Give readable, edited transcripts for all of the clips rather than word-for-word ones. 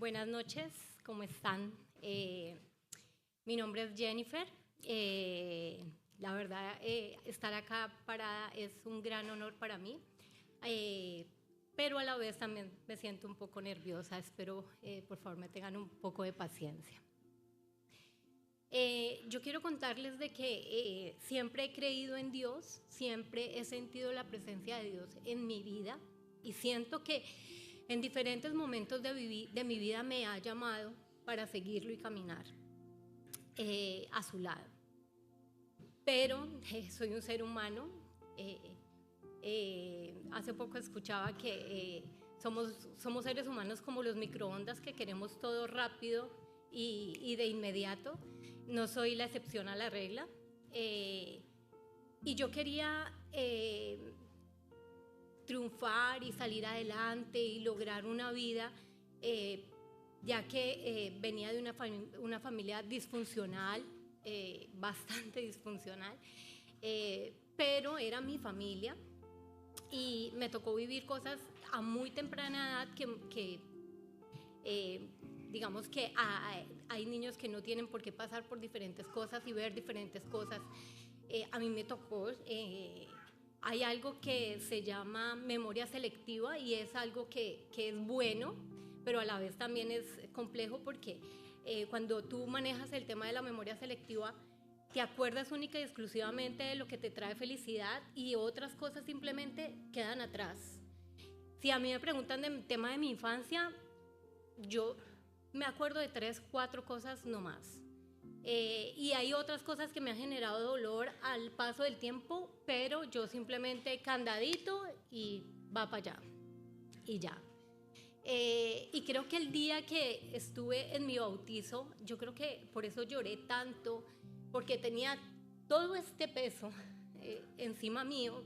Buenas noches, ¿cómo están? Mi nombre es Jennifer. La verdad, estar acá parada es un gran honor para mí, pero a la vez también me siento un poco nerviosa. Espero, por favor, me tengan un poco de paciencia. Yo quiero contarles de que siempre he creído en Dios, siempre he sentido la presencia de Dios en mi vida y siento que en diferentes momentos de mi vida me ha llamado para seguirlo y caminar a su lado. Pero soy un ser humano. Hace poco escuchaba que somos seres humanos como los microondas, que queremos todo rápido y de inmediato. No soy la excepción a la regla. Y yo quería triunfar y salir adelante y lograr una vida, ya que venía de una familia disfuncional, bastante disfuncional, pero era mi familia y me tocó vivir cosas a muy temprana edad que digamos que hay niños que no tienen por qué pasar por diferentes cosas y ver diferentes cosas. A mí me tocó, hay algo que se llama memoria selectiva y es algo que es bueno, pero a la vez también es complejo porque cuando tú manejas el tema de la memoria selectiva, te acuerdas única y exclusivamente de lo que te trae felicidad y otras cosas simplemente quedan atrás. Si a mí me preguntan del tema de mi infancia, yo me acuerdo de 3, 4 cosas no más. Y hay otras cosas que me han generado dolor al paso del tiempo, pero yo simplemente candadito y va para allá y ya. Y creo que el día que estuve en mi bautizo, yo creo que por eso lloré tanto, porque tenía todo este peso encima mío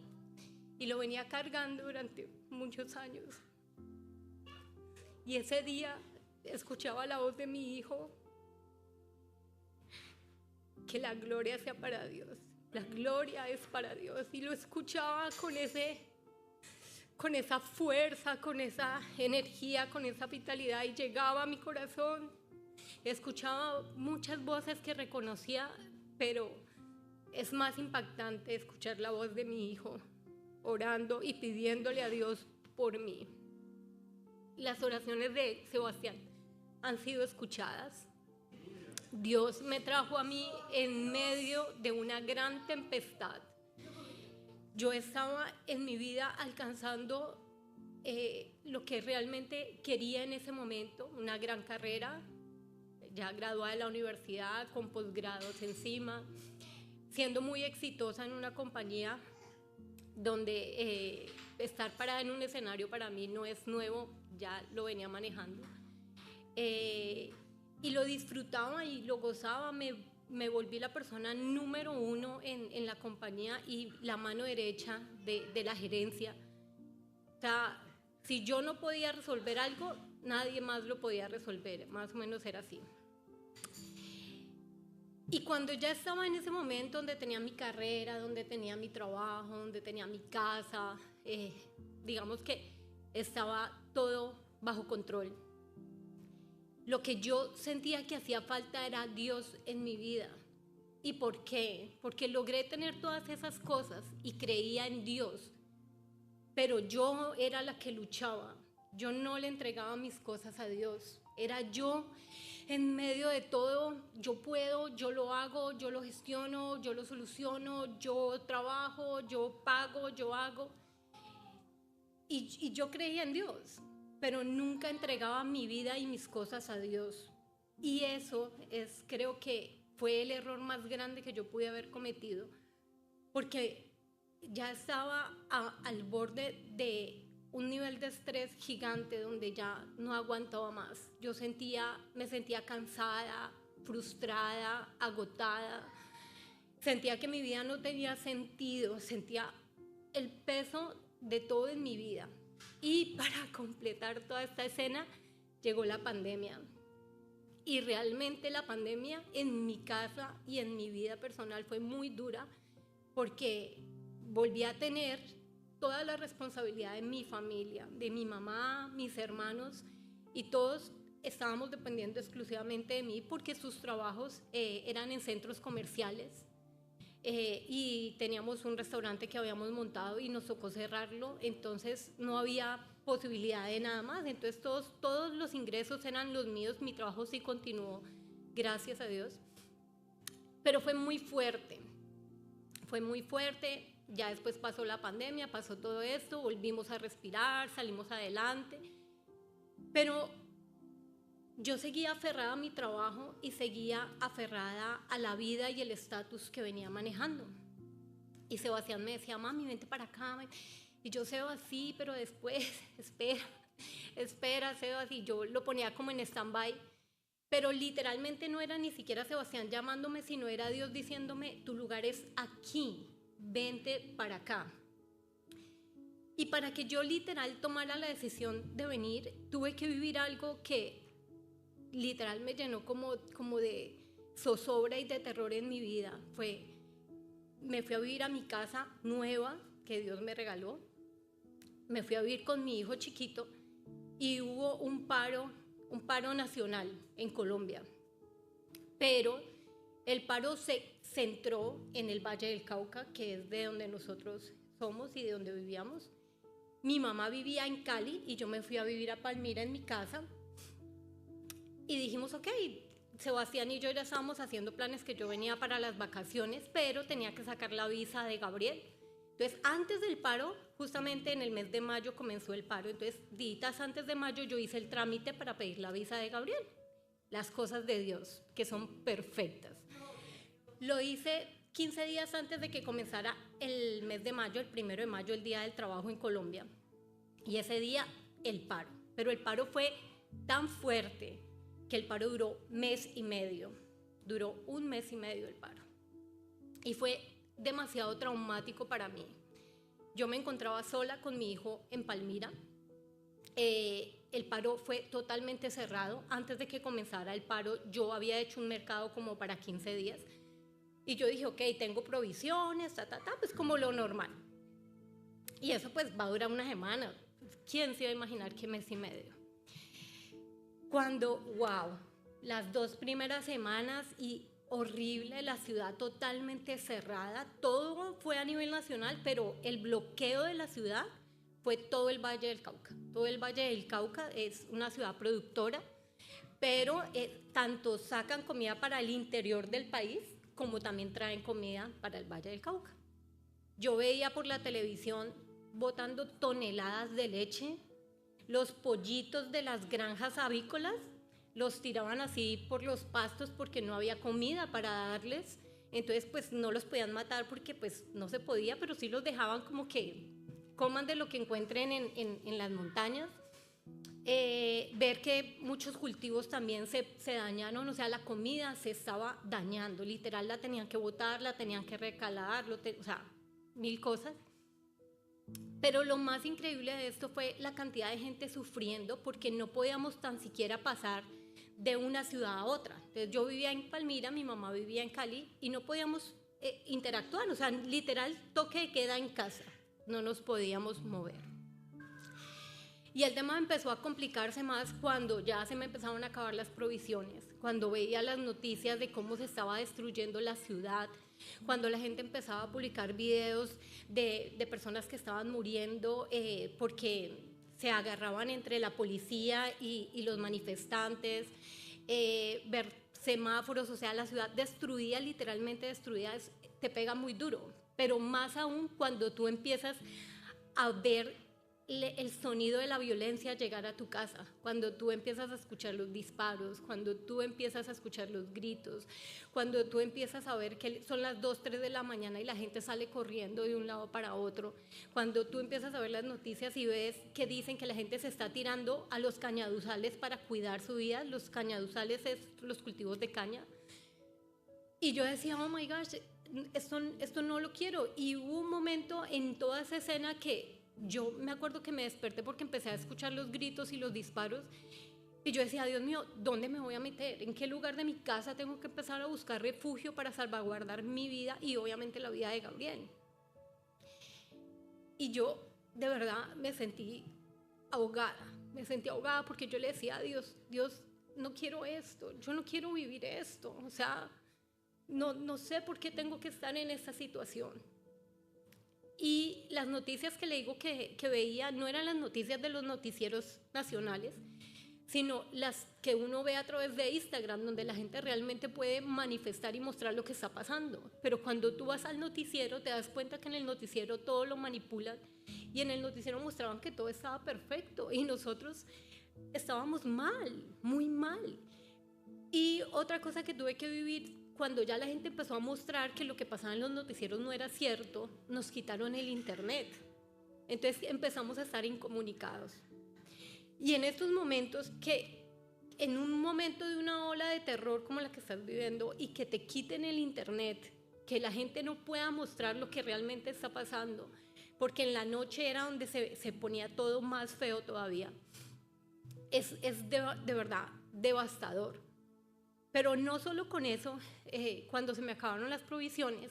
y lo venía cargando durante muchos años. Y ese día escuchaba la voz de mi hijo: que la gloria sea para Dios, la gloria es para Dios. Y lo escuchaba con esa fuerza, con esa energía, con esa vitalidad, y llegaba a mi corazón. Escuchaba muchas voces que reconocía, pero es más impactante escuchar la voz de mi hijo orando y pidiéndole a Dios por mí. Las oraciones de Sebastián han sido escuchadas. Dios me trajo a mí en medio de una gran tempestad. Yo estaba en mi vida alcanzando lo que realmente quería en ese momento, una gran carrera, ya graduada de la universidad, con posgrados encima, siendo muy exitosa en una compañía donde estar parada en un escenario para mí no es nuevo, ya lo venía manejando. Y lo disfrutaba y lo gozaba, me volví la persona número 1 en la compañía y la mano derecha de la gerencia. O sea, si yo no podía resolver algo, nadie más lo podía resolver, más o menos era así. Y cuando ya estaba en ese momento donde tenía mi carrera, donde tenía mi trabajo, donde tenía mi casa, digamos que estaba todo bajo control. Lo que yo sentía que hacía falta era Dios en mi vida. ¿Y por qué? Porque logré tener todas esas cosas y creía en Dios, pero yo era la que luchaba. Yo no le entregaba mis cosas a Dios. Era yo en medio de todo. Yo puedo, yo lo hago, yo lo gestiono, yo lo soluciono, yo trabajo, yo pago, yo hago. Y yo creía en Dios, pero nunca entregaba mi vida y mis cosas a Dios. Y eso creo que fue el error más grande que yo pude haber cometido, porque ya estaba al borde de un nivel de estrés gigante donde ya no aguantaba más. Me sentía cansada, frustrada, agotada. Sentía que mi vida no tenía sentido, sentía el peso de todo en mi vida. Y para completar toda esta escena, llegó la pandemia. Y realmente la pandemia en mi casa y en mi vida personal fue muy dura, porque volví a tener toda la responsabilidad de mi familia, de mi mamá, mis hermanos, y todos estábamos dependiendo exclusivamente de mí porque sus trabajos eran en centros comerciales. Y teníamos un restaurante que habíamos montado y nos tocó cerrarlo, entonces no había posibilidad de nada más, entonces todos los ingresos eran los míos, mi trabajo sí continuó, gracias a Dios, pero fue muy fuerte, ya después pasó la pandemia, pasó todo esto, volvimos a respirar, salimos adelante, pero yo seguía aferrada a mi trabajo y seguía aferrada a la vida y el estatus que venía manejando. Y Sebastián me decía, mami, vente para acá. Y yo, Sebas, sí, pero después, espera, Sebas. Y yo lo ponía como en stand-by. Pero literalmente no era ni siquiera Sebastián llamándome, sino era Dios diciéndome, tu lugar es aquí, vente para acá. Y para que yo literal tomara la decisión de venir, tuve que vivir algo que literal me llenó como de zozobra y de terror en mi vida. Me fui a vivir a mi casa nueva que Dios me regaló, me fui a vivir con mi hijo chiquito y hubo un paro nacional en Colombia, pero el paro se centró en el Valle del Cauca, que es de donde nosotros somos y de donde vivíamos. Mi mamá vivía en Cali y yo me fui a vivir a Palmira en mi casa. Y dijimos, ok, Sebastián y yo ya estábamos haciendo planes que yo venía para las vacaciones, pero tenía que sacar la visa de Gabriel. Entonces, antes del paro, justamente en el mes de mayo comenzó el paro, entonces, días antes de mayo yo hice el trámite para pedir la visa de Gabriel. Las cosas de Dios, que son perfectas. Lo hice 15 días antes de que comenzara el mes de mayo, el 1 de mayo, el Día del Trabajo en Colombia. Y ese día, el paro. Pero el paro fue tan fuerte que el paro duró mes y medio. Duró un mes y medio el paro. Y fue demasiado traumático para mí. Yo me encontraba sola con mi hijo en Palmira. El paro fue totalmente cerrado. Antes de que comenzara el paro, yo había hecho un mercado como para 15 días. Y yo dije, ok, tengo provisiones, pues como lo normal. Y eso pues va a durar una semana. ¿Quién se iba a imaginar que mes y medio? Cuando, wow, las 2 primeras semanas y horrible, la ciudad totalmente cerrada, todo fue a nivel nacional, pero el bloqueo de la ciudad fue todo el Valle del Cauca. Todo el Valle del Cauca es una ciudad productora, pero tanto sacan comida para el interior del país como también traen comida para el Valle del Cauca. Yo veía por la televisión botando toneladas de leche, los pollitos de las granjas avícolas los tiraban así por los pastos porque no había comida para darles, entonces pues no los podían matar porque pues no se podía, pero sí los dejaban como que coman de lo que encuentren en las montañas. Ver que muchos cultivos también se dañaron, o sea, la comida se estaba dañando, literal la tenían que botar, la tenían que recalar, o sea, 1000 cosas. Pero lo más increíble de esto fue la cantidad de gente sufriendo porque no podíamos tan siquiera pasar de una ciudad a otra. Entonces yo vivía en Palmira, mi mamá vivía en Cali y no podíamos interactuar, o sea, literal toque de queda en casa, no nos podíamos mover. Y el tema empezó a complicarse más cuando ya se me empezaron a acabar las provisiones, cuando veía las noticias de cómo se estaba destruyendo la ciudad, cuando la gente empezaba a publicar videos de personas que estaban muriendo porque se agarraban entre la policía y los manifestantes, ver semáforos, o sea, la ciudad destruida, literalmente destruida, te pega muy duro, pero más aún cuando tú empiezas a ver el sonido de la violencia llegar a tu casa, cuando tú empiezas a escuchar los disparos, cuando tú empiezas a escuchar los gritos, cuando tú empiezas a ver que son las 2, 3 de la mañana y la gente sale corriendo de un lado para otro, cuando tú empiezas a ver las noticias y ves que dicen que la gente se está tirando a los cañaduzales para cuidar su vida, los cañaduzales es los cultivos de caña, y yo decía, oh my gosh, esto no lo quiero, y hubo un momento en toda esa escena que yo me acuerdo que me desperté porque empecé a escuchar los gritos y los disparos y yo decía, Dios mío, ¿dónde me voy a meter? ¿En qué lugar de mi casa tengo que empezar a buscar refugio para salvaguardar mi vida y obviamente la vida de Gabriel? Y yo de verdad me sentí ahogada porque yo le decía a Dios, no quiero esto, yo no quiero vivir esto, o sea, no sé por qué tengo que estar en esta situación. Y las noticias que le digo que veía no eran las noticias de los noticieros nacionales, sino las que uno ve a través de Instagram, donde la gente realmente puede manifestar y mostrar lo que está pasando. Pero cuando tú vas al noticiero, te das cuenta que en el noticiero todo lo manipulan, y en el noticiero mostraban que todo estaba perfecto, y nosotros estábamos mal, muy mal. Y otra cosa que tuve que vivir, cuando ya la gente empezó a mostrar que lo que pasaba en los noticieros no era cierto, nos quitaron el internet. Entonces empezamos a estar incomunicados. Y en estos momentos en un momento de una ola de terror como la que estás viviendo, y que te quiten el internet, que la gente no pueda mostrar lo que realmente está pasando, porque en la noche era donde se ponía todo más feo todavía, es de verdad devastador. Pero no solo con eso, cuando se me acabaron las provisiones,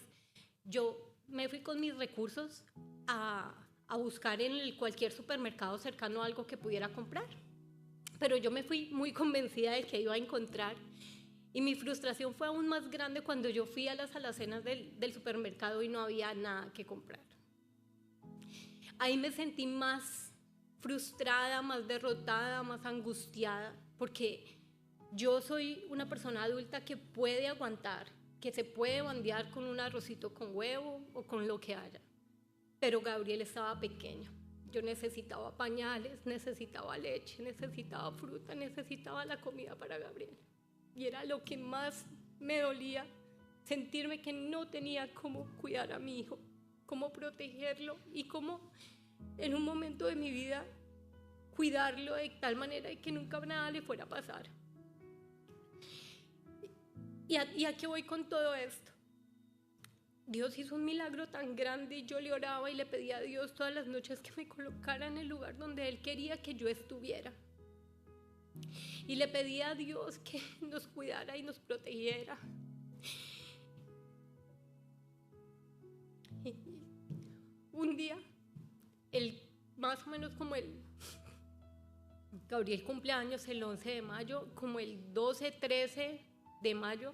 yo me fui con mis recursos a buscar en cualquier supermercado cercano algo que pudiera comprar. Pero yo me fui muy convencida de que iba a encontrar, y mi frustración fue aún más grande cuando yo fui a las alacenas del supermercado y no había nada que comprar. Ahí me sentí más frustrada, más derrotada, más angustiada, porque yo soy una persona adulta que puede aguantar, que se puede bandear con un arrocito con huevo o con lo que haya. Pero Gabriel estaba pequeño. Yo necesitaba pañales, necesitaba leche, necesitaba fruta, necesitaba la comida para Gabriel. Y era lo que más me dolía, sentirme que no tenía cómo cuidar a mi hijo, cómo protegerlo y cómo en un momento de mi vida cuidarlo de tal manera de que nunca nada le fuera a pasar. ¿Y a qué voy con todo esto? Dios hizo un milagro tan grande, y yo le oraba y le pedía a Dios todas las noches que me colocara en el lugar donde Él quería que yo estuviera. Y le pedía a Dios que nos cuidara y nos protegiera. Y un día, más o menos como Gabriel cumpleaños el 11 de mayo, como el 12, 13 de mayo,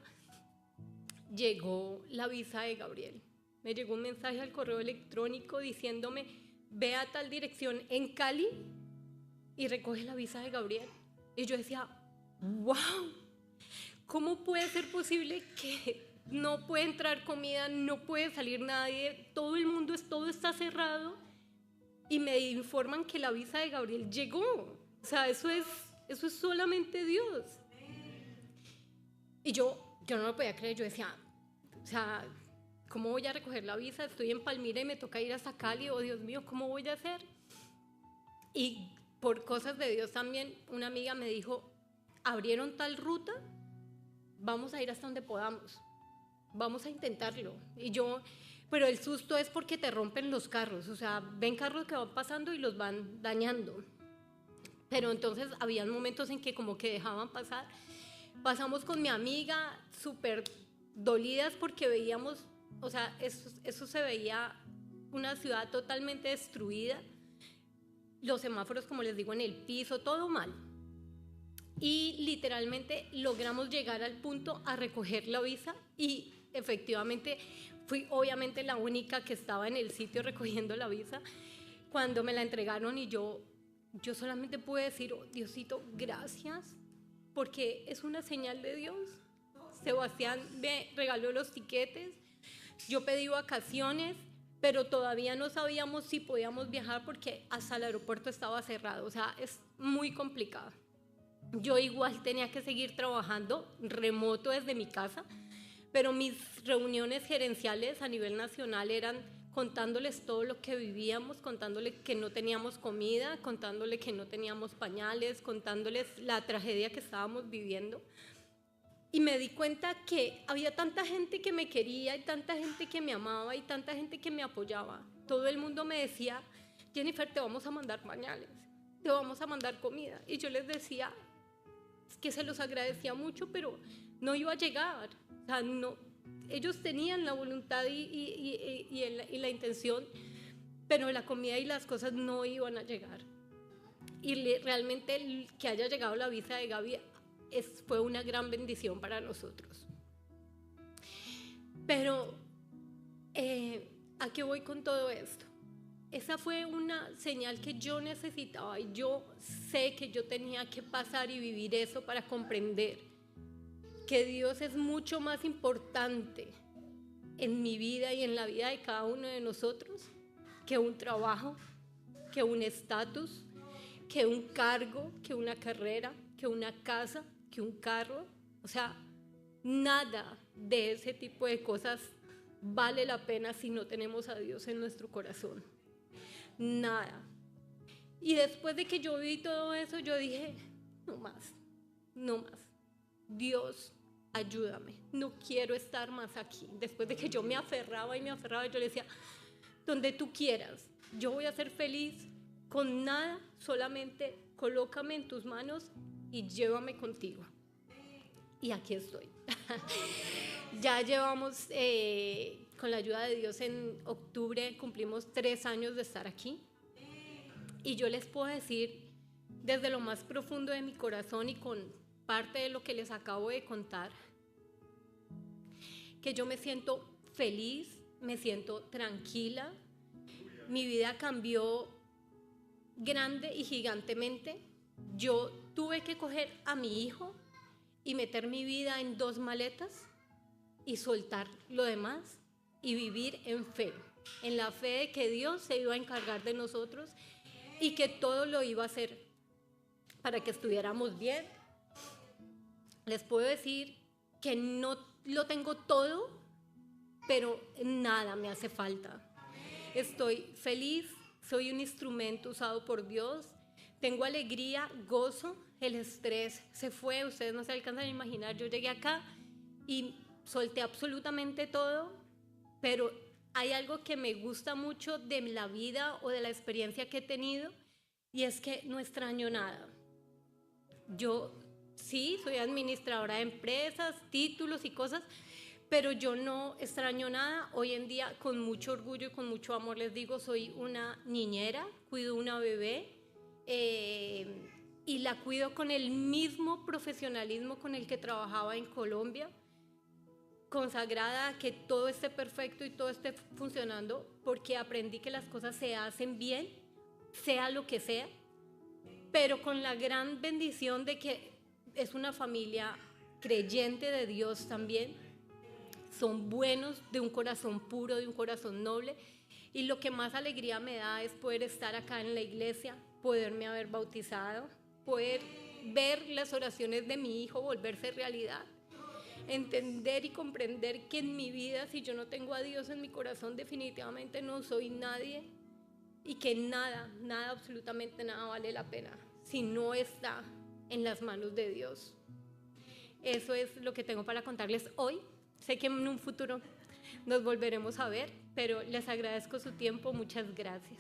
llegó la visa de Gabriel. Me llegó un mensaje al correo electrónico diciéndome: ve a tal dirección en Cali y recoge la visa de Gabriel. Y yo decía, wow, ¿cómo puede ser posible que no puede entrar comida, no puede salir nadie, todo el mundo, todo está cerrado, y me informan que la visa de Gabriel llegó? O sea, eso es solamente Dios. Y yo no lo podía creer. Yo decía, o sea, ¿cómo voy a recoger la visa? Estoy en Palmira y me toca ir hasta Cali. Oh, Dios mío, ¿cómo voy a hacer? Y por cosas de Dios también, una amiga me dijo, abrieron tal ruta, vamos a ir hasta donde podamos, vamos a intentarlo. Y yo, pero el susto es porque te rompen los carros, o sea, ven carros que van pasando y los van dañando. Pero entonces habían momentos en que como que dejaban pasar. Pasamos con mi amiga súper dolidas porque veíamos, o sea, eso se veía una ciudad totalmente destruida, los semáforos, como les digo, en el piso, todo mal. Y literalmente logramos llegar al punto a recoger la visa, y efectivamente fui obviamente la única que estaba en el sitio recogiendo la visa cuando me la entregaron, y yo solamente pude decir, oh, Diosito, gracias, porque es una señal de Dios. Sebastián me regaló los tiquetes, yo pedí vacaciones, pero todavía no sabíamos si podíamos viajar porque hasta el aeropuerto estaba cerrado, o sea, es muy complicado. Yo igual tenía que seguir trabajando remoto desde mi casa, pero mis reuniones gerenciales a nivel nacional eran contándoles todo lo que vivíamos, contándoles que no teníamos comida, contándoles que no teníamos pañales, contándoles la tragedia que estábamos viviendo. Y me di cuenta que había tanta gente que me quería, y tanta gente que me amaba, y tanta gente que me apoyaba. Todo el mundo me decía, Jennifer, te vamos a mandar pañales, te vamos a mandar comida. Y yo les decía que se los agradecía mucho, pero no iba a llegar. O sea, no, ellos tenían la voluntad y la intención, pero la comida y las cosas no iban a llegar. Y realmente que haya llegado la visa de Gaby fue una gran bendición para nosotros. Pero, ¿a qué voy con todo esto? Esa fue una señal que yo necesitaba y yo sé que yo tenía que pasar y vivir eso para comprender que Dios es mucho más importante en mi vida y en la vida de cada uno de nosotros que un trabajo, que un estatus, que un cargo, que una carrera, que una casa, que un carro. O sea, nada de ese tipo de cosas vale la pena si no tenemos a Dios en nuestro corazón. Nada. Y después de que yo vi todo eso, yo dije, no más, no más. Dios, ayúdame, no quiero estar más aquí. Después de que yo me aferraba, yo le decía, donde tú quieras, yo voy a ser feliz con nada, solamente colócame en tus manos y llévame contigo. Y aquí estoy. Ya llevamos, con la ayuda de Dios, en octubre cumplimos 3 años de estar aquí. Y yo les puedo decir desde lo más profundo de mi corazón y con parte de lo que les acabo de contar, que yo me siento feliz, me siento tranquila. Mi vida cambió grande y gigantemente. Yo tuve que coger a mi hijo y meter mi vida en 2 maletas y soltar lo demás y vivir en fe, en la fe de que Dios se iba a encargar de nosotros y que todo lo iba a hacer para que estuviéramos bien. Les puedo decir que no lo tengo todo, pero nada me hace falta. Estoy feliz, soy un instrumento usado por Dios, tengo alegría, gozo, el estrés se fue, ustedes no se alcanzan a imaginar, yo llegué acá y solté absolutamente todo, pero hay algo que me gusta mucho de la vida o de la experiencia que he tenido, y es que no extraño nada. Yo sí, soy administradora de empresas, títulos y cosas, pero yo no extraño nada. Hoy en día, con mucho orgullo y con mucho amor les digo, soy una niñera, cuido una bebé, y la cuido con el mismo profesionalismo con el que trabajaba en Colombia, consagrada a que todo esté perfecto y todo esté funcionando, porque aprendí que las cosas se hacen bien, sea lo que sea, pero con la gran bendición de que es una familia creyente de Dios también. Son buenos, de un corazón puro, de un corazón noble, y lo que más alegría me da es poder estar acá en la iglesia, poderme haber bautizado, poder ver las oraciones de mi hijo volverse realidad, entender y comprender que en mi vida, si yo no tengo a Dios en mi corazón, definitivamente no soy nadie, y que nada, absolutamente nada vale la pena si no está en las manos de Dios. Eso es lo que tengo para contarles hoy. Sé que en un futuro nos volveremos a ver, pero les agradezco su tiempo. Muchas gracias.